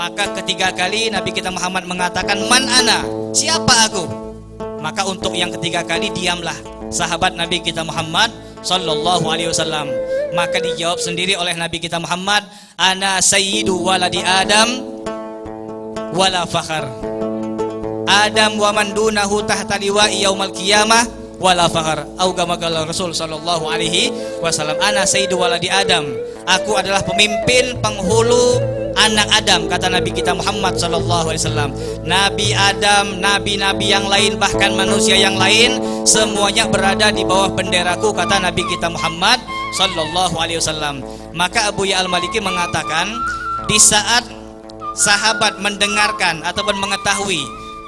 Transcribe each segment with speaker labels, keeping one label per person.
Speaker 1: Maka ketiga kali Nabi kita Muhammad mengatakan, man ana, siapa aku? Maka untuk yang ketiga kali diamlah sahabat Nabi kita Muhammad sallallahu alaihi wasallam. Maka dijawab sendiri oleh Nabi kita Muhammad, ana sayyidu waladi Adam wala fakhar. Adam wa man dunahu tahta liwa'i yaumal qiyamah wala fakhar. Au kama qala Rasul sallallahu alaihi wasallam, ana sayyidu waladi Adam. Aku adalah pemimpin penghulu anak Adam, kata Nabi kita Muhammad sallallahu alaihi wasallam. Nabi Adam, nabi-nabi yang lain, bahkan manusia yang lain, semuanya berada di bawah benderaku, kata Nabi kita Muhammad sallallahu alaihi wasallam. Maka Abu Ya Al-Maliki mengatakan, di saat sahabat mendengarkan ataupun mengetahui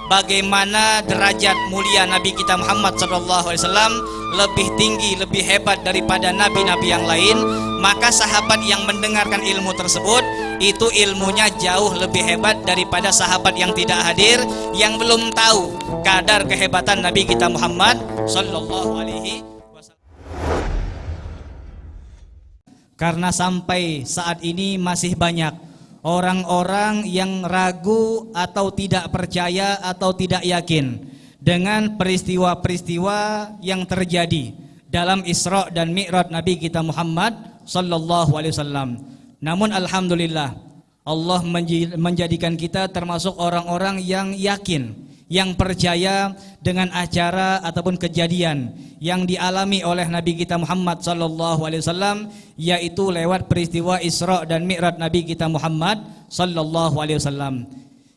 Speaker 1: bagaimana derajat mulia Nabi kita Muhammad sallallahu alaihi wasallam lebih tinggi, lebih hebat daripada nabi-nabi yang lain, maka sahabat yang mendengarkan ilmu tersebut itu ilmunya jauh lebih hebat daripada sahabat yang tidak hadir, yang belum tahu kadar kehebatan Nabi kita Muhammad sallallahu alaihi wasallam. Karena sampai saat ini masih banyak orang-orang yang ragu atau tidak percaya atau tidak yakin dengan peristiwa-peristiwa yang terjadi dalam Isra dan Mi'raj Nabi kita Muhammad sallallahu alaihi wasallam. Namun alhamdulillah, Allah menjadikan kita termasuk orang-orang yang yakin, yang percaya dengan acara ataupun kejadian yang dialami oleh Nabi kita Muhammad sallallahu alaihi wasallam, yaitu lewat peristiwa Isra dan Mi'raj Nabi kita Muhammad sallallahu alaihi wasallam.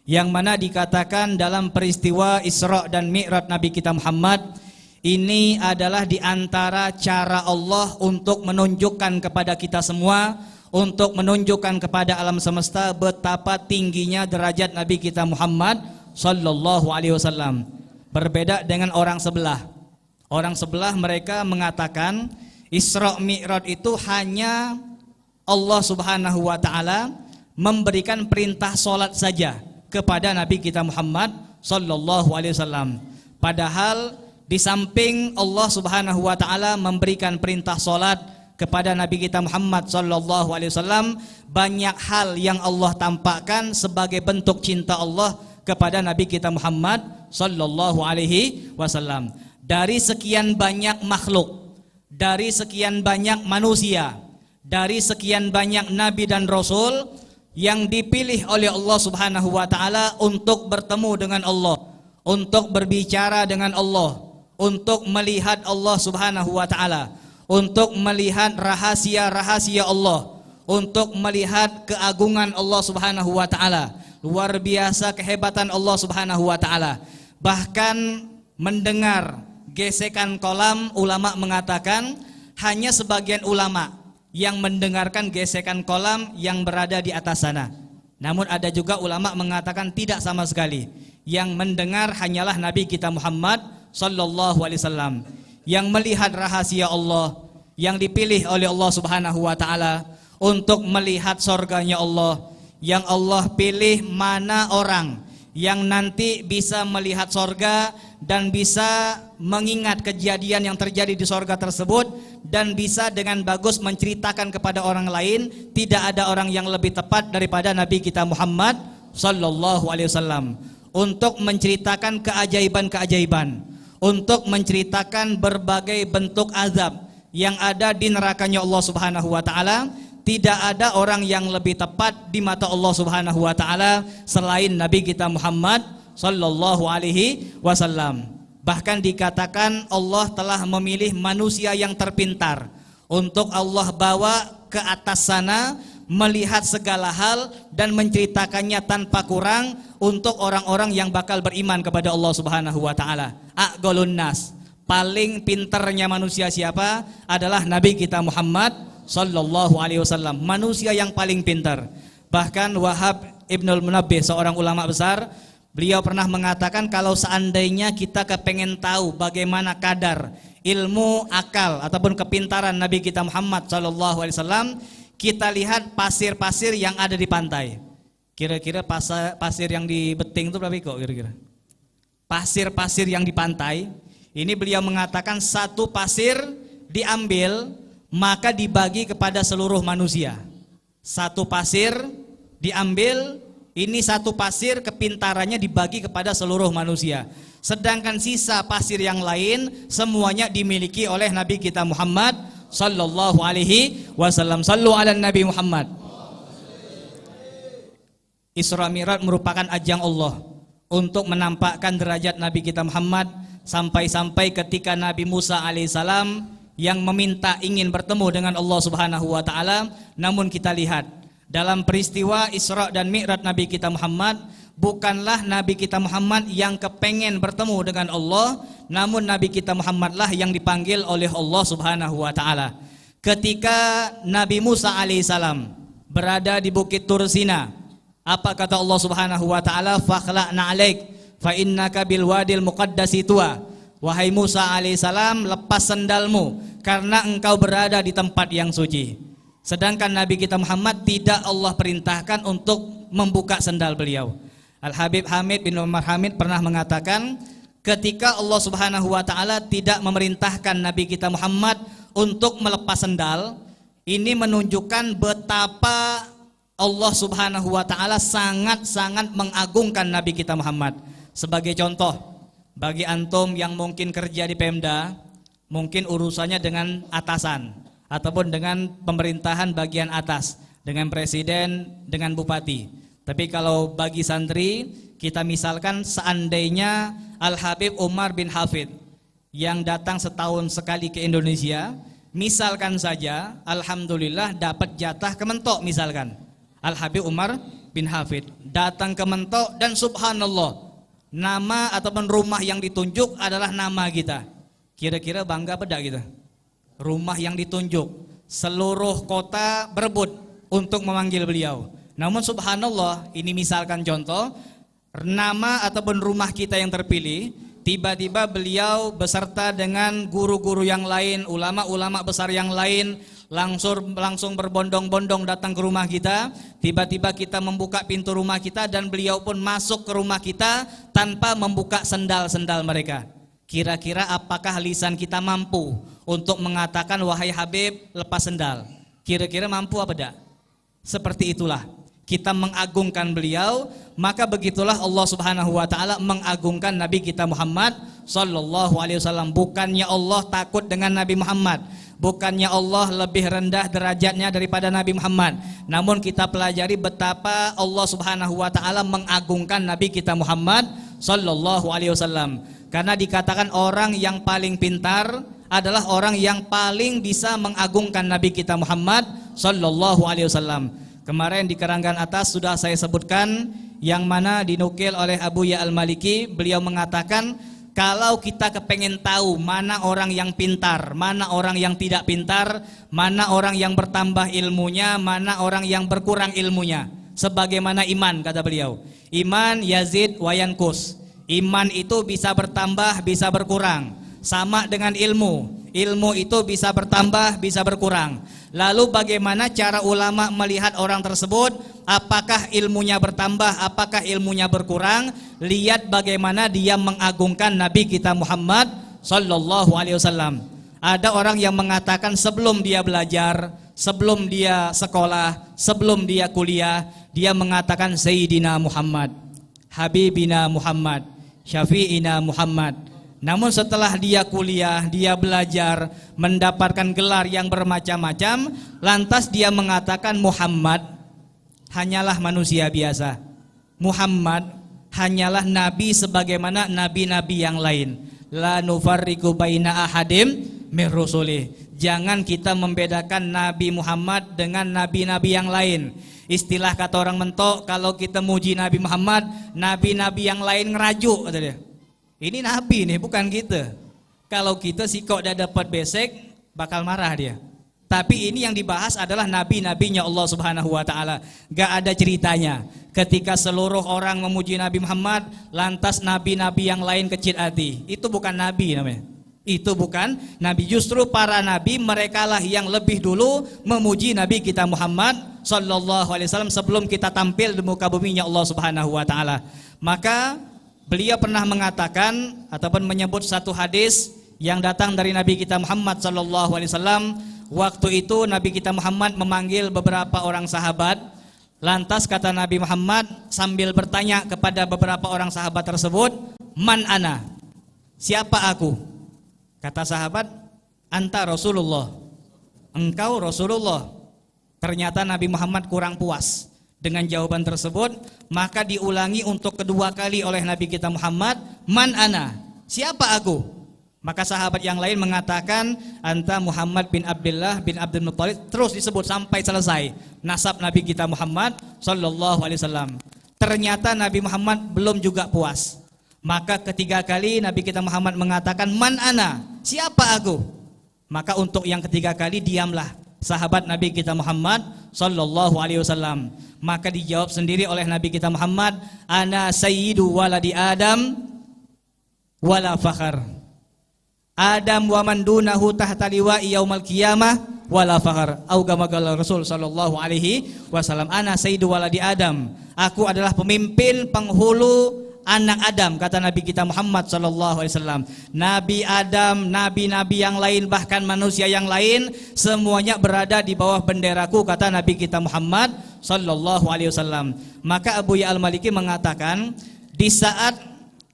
Speaker 1: Yang mana dikatakan dalam peristiwa Isra dan Mi'raj Nabi kita Muhammad ini adalah di antara cara Allah untuk menunjukkan kepada kita semua, untuk menunjukkan kepada alam semesta betapa tingginya derajat Nabi kita Muhammad sallallahu alaihi wasallam. Berbeda dengan orang sebelah. Orang sebelah mereka mengatakan Isra Mi'raj itu hanya Allah Subhanahu wa taala memberikan perintah salat saja kepada Nabi kita Muhammad sallallahu alaihi wasallam. Padahal di samping Allah Subhanahu wa taala memberikan perintah salat kepada Nabi kita Muhammad sallallahu alaihi wasallam, banyak hal yang Allah tampakkan sebagai bentuk cinta Allah kepada Nabi kita Muhammad sallallahu alaihi wasallam. Dari sekian banyak makhluk, dari sekian banyak manusia, dari sekian banyak nabi dan rasul yang dipilih oleh Allah Subhanahu wa taala untuk bertemu dengan Allah, untuk berbicara dengan Allah, untuk melihat Allah Subhanahu wa taala, untuk melihat rahasia-rahasia Allah, untuk melihat keagungan Allah Subhanahu wa taala. Luar biasa kehebatan Allah Subhanahu wa taala. Bahkan mendengar gesekan kolam, ulama mengatakan hanya sebagian ulama yang mendengarkan gesekan kolam yang berada di atas sana. Namun ada juga ulama mengatakan tidak sama sekali. Yang mendengar hanyalah Nabi kita Muhammad sallallahu alaihi wasallam, yang melihat rahasia Allah, yang dipilih oleh Allah Subhanahu wa taala untuk melihat surganya Allah. Yang Allah pilih mana orang yang nanti bisa melihat surga dan bisa mengingat kejadian yang terjadi di surga tersebut dan bisa dengan bagus menceritakan kepada orang lain. Tidak ada orang yang lebih tepat daripada Nabi kita Muhammad sallallahu alaihi wasallam untuk menceritakan keajaiban-keajaiban, untuk menceritakan berbagai bentuk azab yang ada di nerakanya Allah Subhanahu wa taala. Tidak ada orang yang lebih tepat di mata Allah Subhanahu wa taala selain Nabi kita Muhammad sallallahu alaihi wasallam. Bahkan dikatakan Allah telah memilih manusia yang terpintar untuk Allah bawa ke atas sana melihat segala hal dan menceritakannya tanpa kurang untuk orang-orang yang bakal beriman kepada Allah Subhanahu wa taala. Aqgalun nas, paling pintarnya manusia siapa? Adalah Nabi kita Muhammad sallallahu alaihi wasallam, manusia yang paling pintar. Bahkan Wahab Ibnul Munabbih, seorang ulama besar, beliau pernah mengatakan kalau seandainya kita kepengen tahu bagaimana kadar ilmu, akal ataupun kepintaran Nabi kita Muhammad sallallahu alaihi wasallam, kita lihat pasir-pasir yang ada di pantai. Kira-kira pasir yang di Beting itu berapa kok kira-kira? Pasir-pasir yang di pantai, ini beliau mengatakan satu pasir diambil maka dibagi kepada seluruh manusia. Satu pasir diambil Ini satu pasir kepintarannya dibagi kepada seluruh manusia. Sedangkan sisa pasir yang lain semuanya dimiliki oleh Nabi kita Muhammad sallallahu alaihi wasallam. Sallu ala Nabi Muhammad. Isra Mi'raj merupakan ajang Allah untuk menampakkan derajat Nabi kita Muhammad, sampai-sampai ketika Nabi Musa alaihissalam yang meminta ingin bertemu dengan Allah Subhanahu wa taala, namun kita lihat dalam peristiwa Isra dan Mi'raj Nabi kita Muhammad, bukanlah Nabi kita Muhammad yang kepengen bertemu dengan Allah, namun Nabi kita Muhammadlah yang dipanggil oleh Allah Subhanahu wa taala. Ketika Nabi Musa alaihissalam berada di Bukit Tur Sina, apa kata Allah Subhanahu wa taala? Fakhla'na 'alaik fa innaka bil wadil muqaddasi tuwa. Wahai Musa alaihissalam, lepas sendalmu karena engkau berada di tempat yang suci. Sedangkan Nabi kita Muhammad tidak Allah perintahkan untuk membuka sendal beliau. Al-Habib Hamid bin Umar Hamid pernah mengatakan, ketika Allah Subhanahu wa taala tidak memerintahkan Nabi kita Muhammad untuk melepas sendal, ini menunjukkan betapa Allah Subhanahu wa taala sangat-sangat mengagungkan Nabi kita Muhammad. Sebagai contoh, bagi antum yang mungkin kerja di Pemda, mungkin urusannya dengan atasan ataupun dengan pemerintahan bagian atas, dengan presiden, dengan bupati. Tapi kalau bagi santri, kita misalkan seandainya Al-Habib Umar bin Hafid yang datang setahun sekali ke Indonesia, misalkan saja alhamdulillah dapat jatah Kementok misalkan. Al-Habib Umar bin Hafid datang ke Mentok dan subhanallah, nama ataupun rumah yang ditunjuk adalah nama kita. Kira-kira bangga beda kita? Rumah yang ditunjuk, seluruh kota berebut untuk memanggil beliau. Namun subhanallah, ini misalkan contoh, nama ataupun rumah kita yang terpilih, tiba-tiba beliau beserta dengan guru-guru yang lain, ulama-ulama besar yang lain, langsung berbondong-bondong datang ke rumah kita. Tiba-tiba kita membuka pintu rumah kita dan beliau pun masuk ke rumah kita tanpa membuka sendal-sendal mereka. Kira-kira apakah lisan kita mampu untuk mengatakan wahai Habib lepas sendal? Kira-kira mampu apa tidak? Seperti itulah kita mengagungkan beliau, maka begitulah Allah Subhanahu wa taala mengagungkan Nabi kita Muhammad sallallahu alaihi wasallam. Bukannya Allah takut dengan Nabi Muhammad, bukannya Allah lebih rendah derajatnya daripada Nabi Muhammad, namun kita pelajari betapa Allah Subhanahu wa taala mengagungkan Nabi kita Muhammad sallallahu alaihi wasallam. Karena dikatakan orang yang paling pintar adalah orang yang paling bisa mengagungkan Nabi kita Muhammad sallallahu alaihi wasallam. Kemarin di keranggan atas sudah saya sebutkan, yang mana dinukil oleh Abu Ya Al-Maliki, beliau mengatakan kalau kita kepengen tahu mana orang yang pintar, mana orang yang tidak pintar, mana orang yang bertambah ilmunya, mana orang yang berkurang ilmunya, sebagaimana iman, kata beliau, iman yazid wa yanqus. Iman itu bisa bertambah, bisa berkurang. Sama dengan ilmu, ilmu itu bisa bertambah, bisa berkurang. Lalu bagaimana cara ulama melihat orang tersebut? Apakah ilmunya bertambah, apakah ilmunya berkurang? Lihat bagaimana dia mengagungkan Nabi kita Muhammad sallallahu alaihi wasallam. Ada orang yang mengatakan sebelum dia belajar, sebelum dia sekolah, sebelum dia kuliah, dia mengatakan Sayyidina Muhammad, Habibina Muhammad, Syafi'ina Muhammad. Namun setelah dia kuliah, dia belajar, mendapatkan gelar yang bermacam-macam, lantas dia mengatakan Muhammad hanyalah manusia biasa. Muhammad hanyalah nabi sebagaimana nabi-nabi yang lain. La nufarriqu baina ahadim mir rusulih. Jangan kita membedakan Nabi Muhammad dengan nabi-nabi yang lain. Istilah kata orang Mentok, kalau kita muji Nabi Muhammad, nabi-nabi yang lain ngerajuk, kata dia. Ini nabi nih, bukan kita. Kalau kita sih kok udah dapat besek, bakal marah dia. Tapi ini yang dibahas adalah nabi-nabinya Allah Subhanahu wa taala. Gak ada ceritanya ketika seluruh orang memuji Nabi Muhammad, lantas nabi-nabi yang lain kecil hati. Itu bukan nabi namanya. Itu bukan nabi. Justru para nabi merekalah yang lebih dulu memuji Nabi kita Muhammad sallallahu alaihi wasallam sebelum kita tampil di muka buminya Allah Subhanahu wa taala. Maka beliau pernah mengatakan ataupun menyebut satu hadis yang datang dari Nabi kita Muhammad sallallahu alaihi wasallam. Waktu itu Nabi kita Muhammad memanggil beberapa orang sahabat, Lantas kata Nabi Muhammad sambil bertanya kepada beberapa orang sahabat tersebut, "Man ana?" Siapa aku? Kata sahabat, "Anta Rasulullah." Engkau Rasulullah. Ternyata Nabi Muhammad kurang puas dengan jawaban tersebut, maka diulangi untuk kedua kali oleh Nabi kita Muhammad, "Man ana?" Siapa aku? Maka sahabat yang lain mengatakan, "Anta Muhammad bin Abdullah bin Abdul Muttalib." Terus disebut sampai selesai nasab Nabi kita Muhammad sallallahu alaihi wasallam. Ternyata Nabi Muhammad belum juga puas. Maka ketiga kali Nabi kita Muhammad mengatakan, "Man ana?" Siapa aku? Maka untuk yang ketiga kali diamlah sahabat Nabi kita Muhammad sallallahu alaihi wasallam. Maka dijawab sendiri oleh Nabi kita Muhammad, "Ana sayyidu waladi Adam wala fakhar." Adam wa man dunahu tahta liwa'i yaumal qiyamah wala fakhar. Au kama qala Rasul sallallahu alaihi wasallam, "Ana sayyidu waladi Adam." Aku adalah pemimpin penghulu anak Adam, kata Nabi kita Muhammad sallallahu alaihi wasallam. Nabi Adam, nabi-nabi yang lain, bahkan manusia yang lain, semuanya berada di bawah benderaku, kata Nabi kita Muhammad sallallahu alaihi wasallam. Maka Abu Ya Al-Maliki mengatakan, di saat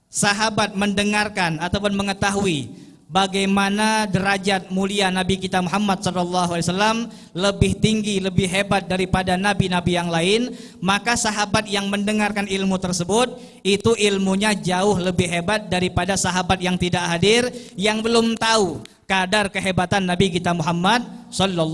Speaker 1: sahabat mendengarkan ataupun mengetahui bagaimana derajat mulia Nabi kita Muhammad SAW lebih tinggi, lebih hebat daripada nabi-nabi yang lain, maka sahabat yang mendengarkan ilmu tersebut itu ilmunya jauh lebih hebat daripada sahabat yang tidak hadir, yang belum tahu kadar kehebatan Nabi kita Muhammad SAW.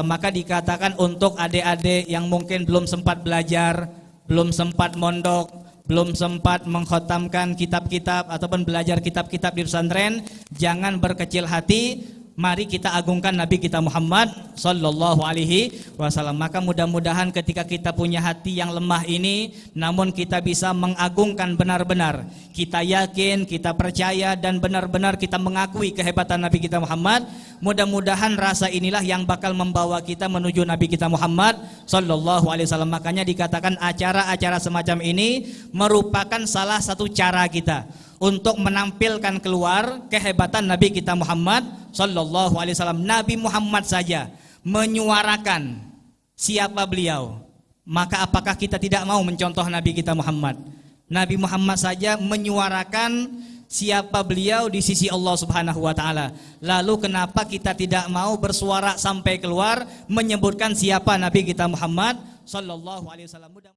Speaker 1: Maka dikatakan untuk adik-adik yang mungkin belum sempat belajar, belum sempat mondok, belum sempat mengkhatamkan kitab-kitab ataupun belajar kitab-kitab di pesantren, jangan berkecil hati. Mari kita agungkan Nabi kita Muhammad sallallahu alaihi wasallam. Maka mudah-mudahan ketika kita punya hati yang lemah ini, namun kita bisa mengagungkan benar-benar. Kita yakin, kita percaya, dan benar-benar kita mengakui kehebatan Nabi kita Muhammad. Mudah-mudahan rasa inilah yang bakal membawa kita menuju Nabi kita Muhammad sallallahu alaihi wasallam. Makanya dikatakan acara-acara semacam ini merupakan salah satu cara kita untuk menampilkan keluar kehebatan Nabi kita Muhammad sallallahu alaihi wasallam. Nabi Muhammad saja menyuarakan siapa beliau, maka apakah kita tidak mau mencontoh Nabi kita Muhammad? Nabi Muhammad saja menyuarakan siapa beliau di sisi Allah Subhanahu wa taala. Lalu kenapa kita tidak mau bersuara sampai keluar menyebutkan siapa Nabi kita Muhammad sallallahu alaihi wasallam?